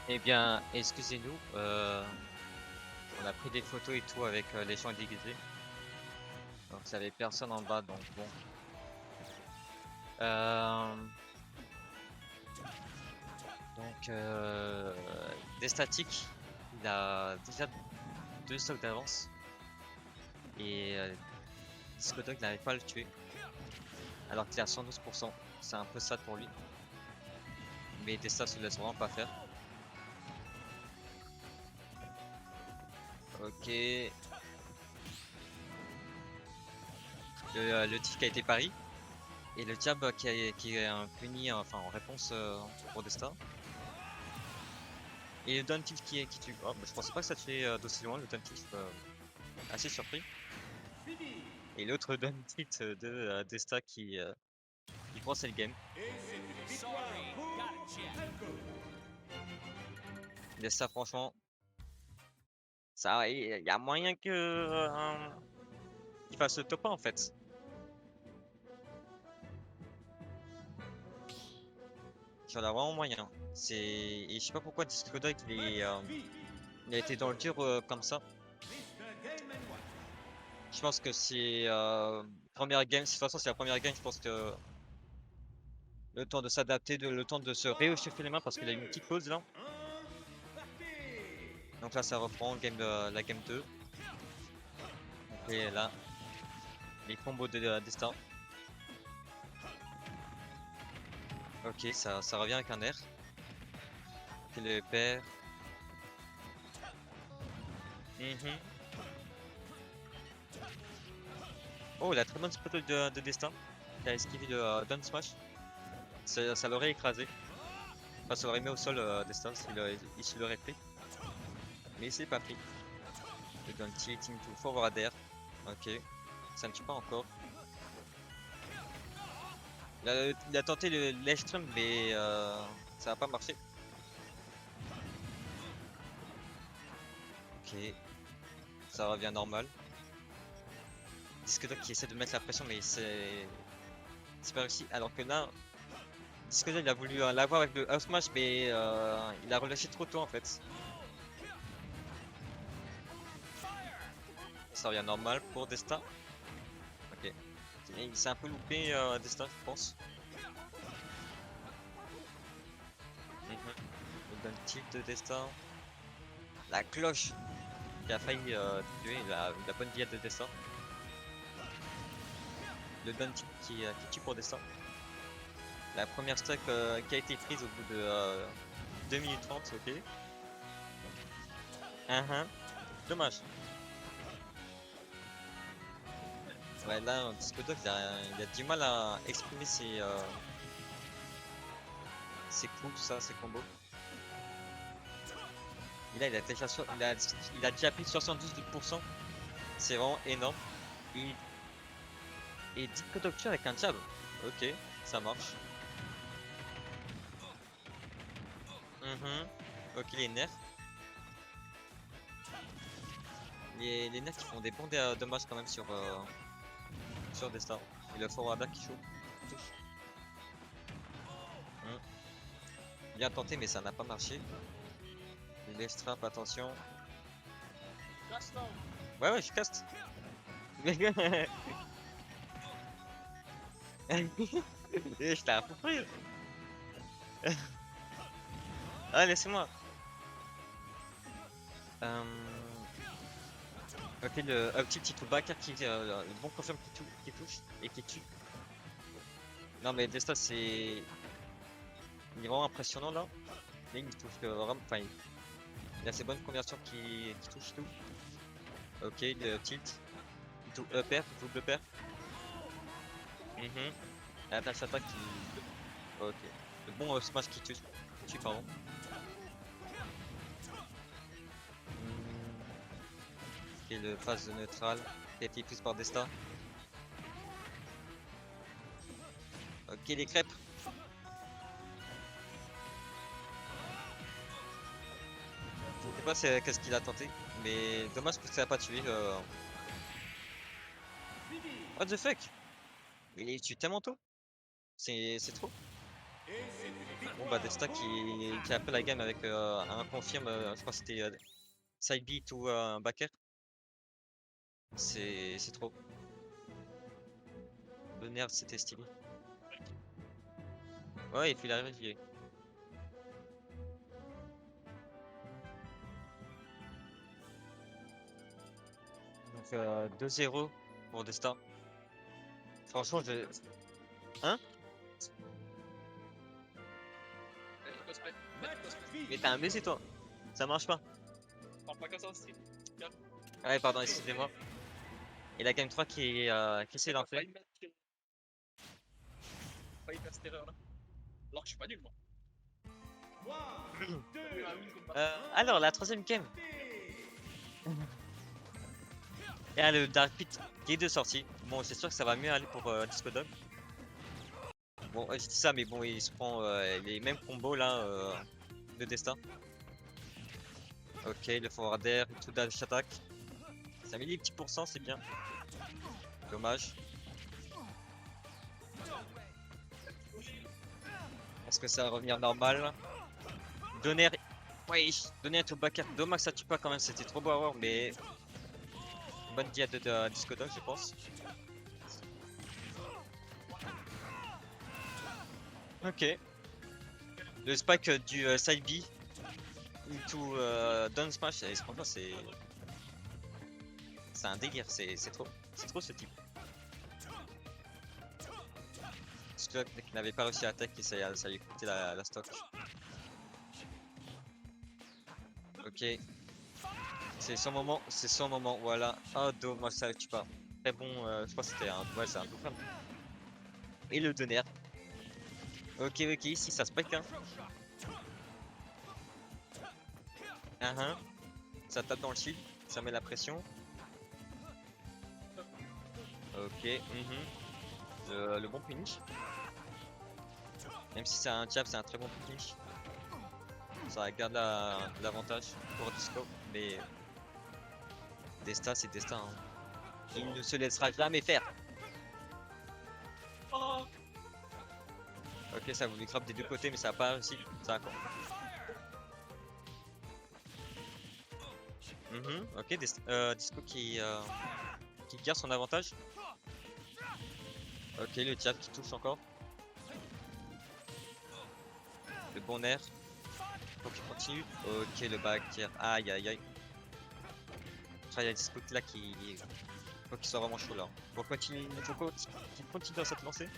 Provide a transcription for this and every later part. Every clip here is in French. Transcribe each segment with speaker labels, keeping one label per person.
Speaker 1: Eh bien, excusez-nous, on a pris des photos et tout avec les gens déguisés. Donc, il n'y avait personne en bas, donc bon. Euh, des statiques, il a déjà 2 stocks d'avance. Et Discodog n'arrive pas à le tuer. Alors qu'il est à 112%. C'est un peu sad pour lui. Mais Desta se laisse vraiment pas faire. Ok. Le tic a été pari. Et le jab qui est puni enfin, en réponse pour Desta. Et le down tilt qui tue. Oh, bah, je pensais pas que ça tuait d'aussi loin le down tilt. Assez surpris. Et l'autre down tilt de Desta qui prend le game. Desta, franchement, ça, il y a moyen que qu'il fasse le top 1 en fait. Il y en a vraiment moyen. Et je sais pas pourquoi Discodog il a été dans le dur comme ça. Je pense que c'est première game. De toute façon, c'est la première game. Je pense que le temps de s'adapter, le temps de se réchauffer les mains parce qu'il a eu une petite pause là. Donc là, ça reprend la game 2. Et là, les combos de Destin. Ok, ça revient avec un air. Et le père. Mhm. Oh, la très bonne spot de Destin. Il a esquivé le down smash. Ça l'aurait écrasé. Enfin, ça l'aurait mis au sol Destin il se l'aurait pris. Mais il s'est pas pris. Le down tilting to forward air. Ok. Ça ne tue pas encore. Il a tenté le ledge trump mais ça n'a pas marché. Ok. Ça revient normal. Discodog qui essaie de mettre la pression mais c'est pas réussi. Alors que là, Discodog il a voulu l'avoir avec le house smash mais il a relâché trop tôt en fait. Ça revient normal pour Destin. Ok. Il s'est un peu loupé Destin je pense. Mhm. Le down tilt de Destin. La cloche qui a failli tuer la bonne billette de Destin. Le down tilt qui tue pour Destin. La première stock qui a été prise au bout de 2 minutes 30, ok. Dommage. Ouais, là, Discodog, il a du mal à exprimer ses coups, tout ça, ses combos. Et là, il a déjà pris 72%. C'est vraiment énorme. Et, et Discodog tue avec un jab. Ok, ça marche. Ok, les nerfs. Les nerfs qui font des bons dommages quand même sur Destin. Et le forward qui chauffe. Touche. Hmm. Bien tenté, mais ça n'a pas marché. Les strap, attention. Ouais, ouais, je caste. Je t'ai un peu pris. Ah, laissez-moi. Ok, le up tilt il back le bon confirm qui touche et qui tue. Non, mais Desta, il est vraiment impressionnant là. Mais il touche vraiment. Enfin, il a ses bonnes conversions qui touchent tout. Ok, le tilt. Tout upper, double upper. La dash attack qui. Ok. Le bon smash qui tue, pardon. Hmm. Ok, le phase neutral qui a été prise par Desta. Ok, les crêpes. Je sais pas qu'est-ce qu'il a tenté, mais dommage que ça n'a pas tué. What the fuck? Il est tué tellement tôt. C'est trop. Bon bah Desta qui a fait la game avec un confirme, je crois que c'était side beat ou un backer. C'est trop. Le nerf c'était stylé. Ouais, et puis il arrive, il est. Donc 2-0 pour Desta. Franchement, je. Hein? Mais t'as un baiser toi. Ça marche pas. Ouais, pardon, excusez-moi. Et la game 3 qui essaie d'en faire.
Speaker 2: Alors que je suis pas nul, moi.
Speaker 1: Alors, la troisième game. Et là, le Dark Pit qui est de sortie. Bon, c'est sûr que ça va mieux aller pour Disco Dog. Bon, je dis ça, mais bon, il se prend les mêmes combos là de Destin. Ok, le forward air, tout dash attack. Ça met des petits pourcents, c'est bien. Dommage. Est-ce que ça va revenir normal? Donner. Oui, donner tout backer. Dommage que ça tue pas quand même, c'était trop beau à voir, mais. Bonne dia de Disco Dog, je pense. Ok. Le spike du side B into down smash, franchement c'est un délire, c'est trop ce type. Stock qui n'avait pas réussi à attaquer, ça lui coûtait la stock. Ok. C'est son moment, voilà. Oh dommage ça tue pas. Très bon, je crois que c'était un. Ouais, c'est un double. Et le donner. Ok, ici ça spike hein. Ça tape dans le shield, ça met la pression. Ok, le bon finish. Même si c'est un jab, c'est un très bon finish. Ça garde l'avantage pour Disco, mais Desta c'est Desta. Hein. Il ne se laissera jamais faire. Ok, ça voulait grab des deux côtés, mais ça n'a pas réussi. Ça a quoi. Ok, Disco qui garde son avantage. Ok, le jab qui touche encore. Le bon air. Faut qu'il continue. Ok, le back tier. Aïe aïe aïe. Il y a Disco là qui. Faut qu'il soit vraiment chaud là. Faut qu'il continue dans cette lancée.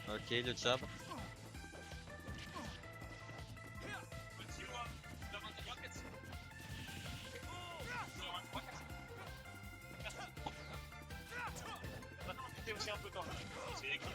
Speaker 1: Ok, le jab.
Speaker 2: Aussi un peu quand même. C'est écrit.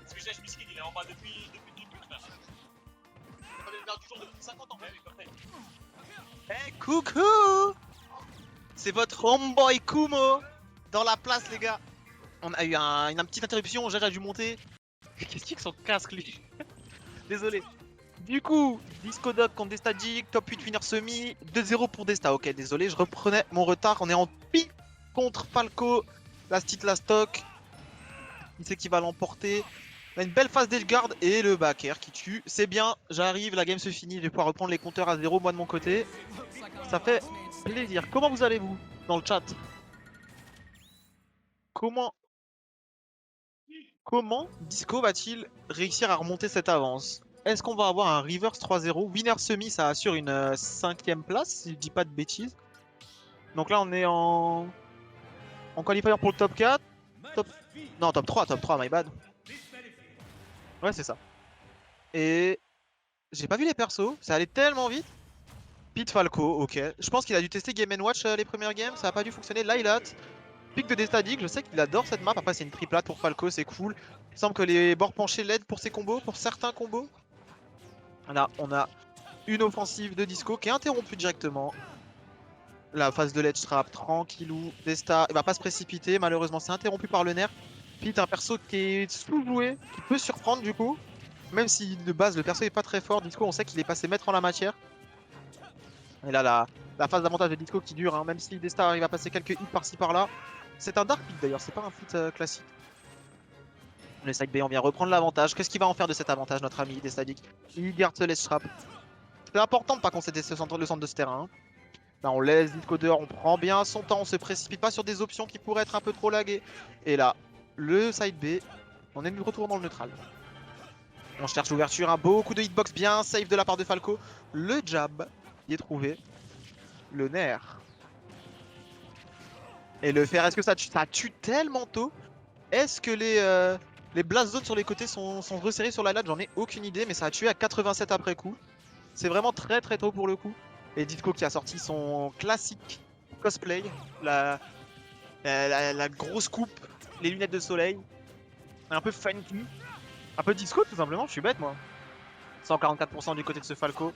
Speaker 2: Parce que j'ai Miskin, il est en bas depuis le début, frère. Il a pas l'air du jour depuis 50 ans, même,
Speaker 3: Hey, coucou! C'est votre homeboy Kumo dans la place, les gars. On a eu une petite interruption, j'ai dû monter. Qu'est-ce qu'il y a que son casque, lui? Désolé. Du coup, Disco Dog contre Desta Dig, top 8 winner semi, 2-0 pour Desta. Ok, désolé, je reprenais mon retard. On est en pi contre Falco. La petite la stock. Il sait qui va l'emporter. On a une belle phase d'Edgeguard et le backer qui tue. C'est bien, j'arrive, la game se finit. Je vais pouvoir reprendre les compteurs à 0 moi de mon côté. Ça fait plaisir. Comment vous allez-vous dans le chat? Comment Disco va-t-il réussir à remonter cette avance? Est-ce qu'on va avoir un reverse 3-0? Winner semi, ça assure une 5ème place, si je dis pas de bêtises. Donc là, on est en qualifier pour le top 4. Non, top 3, my bad. Ouais, c'est ça. Et j'ai pas vu les persos, ça allait tellement vite. Pete Falco, ok. Je pense qu'il a dû tester Game & Watch les premières games, ça a pas dû fonctionner. Lylat, pic de Destadig, je sais qu'il adore cette map. Après, c'est une triplate pour Falco, c'est cool. Il semble que les bords penchés l'aident pour ses combos, pour certains combos. Là, on a une offensive de Disco qui est interrompue directement. La phase de ledge trap, tranquillou. Desta, il va pas se précipiter, malheureusement, c'est interrompu par le nerf. Pete, un perso qui est sous-joué, qui peut surprendre du coup. Même si de base, le perso est pas très fort, Disco, on sait qu'il est passé maître en la matière. Et là, la phase d'avantage de Disco qui dure, hein, même si Desta arrive à passer quelques hits par-ci par-là. C'est un Dark Pit d'ailleurs, c'est pas un pit classique. Le side B, on vient reprendre l'avantage. Qu'est-ce qu'il va en faire de cet avantage, notre ami Destadik? Il garde ce laisse trap. C'est important de pas concéder le centre de ce terrain. Hein. Là, on laisse Disco dehors, on prend bien son temps, on se précipite pas sur des options qui pourraient être un peu trop laguées. Et là, le side B, on est de retour dans le neutral. On cherche l'ouverture, hein. Beaucoup de hitbox bien safe de la part de Falco. Le jab, il est trouvé. Le nerf. Et le fer, est-ce que ça tue tellement tôt? Est-ce que les blast zones sur les côtés sont resserrés sur la ladde? J'en ai aucune idée, mais ça a tué à 87 après coup. C'est vraiment très très tôt pour le coup. Et Disco qui a sorti son classique cosplay, la grosse coupe, les lunettes de soleil, un peu funky, un peu disco tout simplement, je suis bête moi. 144% du côté de ce Falco.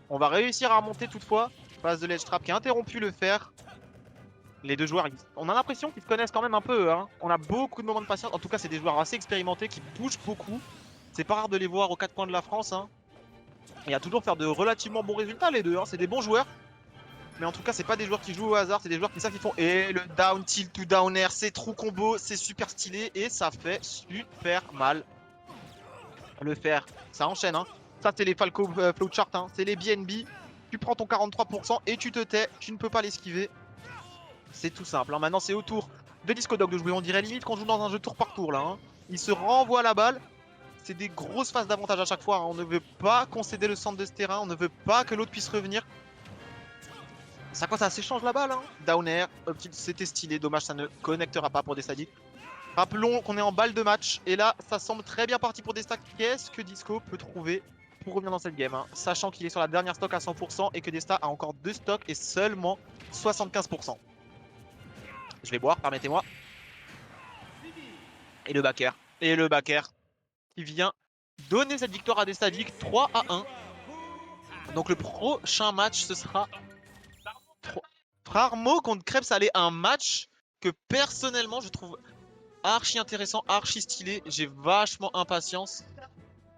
Speaker 3: On va réussir à remonter toutefois. Phase de ledge trap qui a interrompu le fer. Les deux joueurs, on a l'impression qu'ils se connaissent quand même un peu. Hein. On a beaucoup de moments de patience. En tout cas, c'est des joueurs assez expérimentés qui bougent beaucoup. C'est pas rare de les voir aux 4 coins de la France. Hein. Il y a toujours faire de relativement bons résultats les deux. Hein. C'est des bons joueurs. Mais en tout cas, c'est pas des joueurs qui jouent au hasard. C'est des joueurs qui savent qu'ils font. Et le down tilt to down air, c'est true combo. C'est super stylé. Et ça fait super mal. Le fer, ça enchaîne. Hein. Ça, c'est les Falco Flowchart. Hein. C'est les BNB. Tu prends ton 43% et tu te tais. Tu ne peux pas l'esquiver. C'est tout simple. Hein. Maintenant, c'est au tour de Disco Dog de jouer. On dirait limite qu'on joue dans un jeu tour par tour là. Hein. Il se renvoie la balle. C'est des grosses phases d'avantage à chaque fois. Hein. On ne veut pas concéder le centre de ce terrain. On ne veut pas que l'autre puisse revenir. Ça s'échange la balle. Hein. Down air. C'était stylé. Dommage, ça ne connectera pas pour des sadiques. Rappelons qu'on est en balle de match. Et là, ça semble très bien parti pour des stacks. Qu'est-ce que Disco peut trouver pour revenir dans cette game, hein, sachant qu'il est sur la dernière stock à 100% et que Desta a encore 2 stocks et seulement 75%. Je vais boire, permettez-moi. Et le backer. Et le backer qui vient donner cette victoire à Destadik 3-1. Donc le prochain match, ce sera Frarmo contre Crêpes Salé. Un match que personnellement, je trouve archi intéressant, archi stylé. J'ai vachement impatience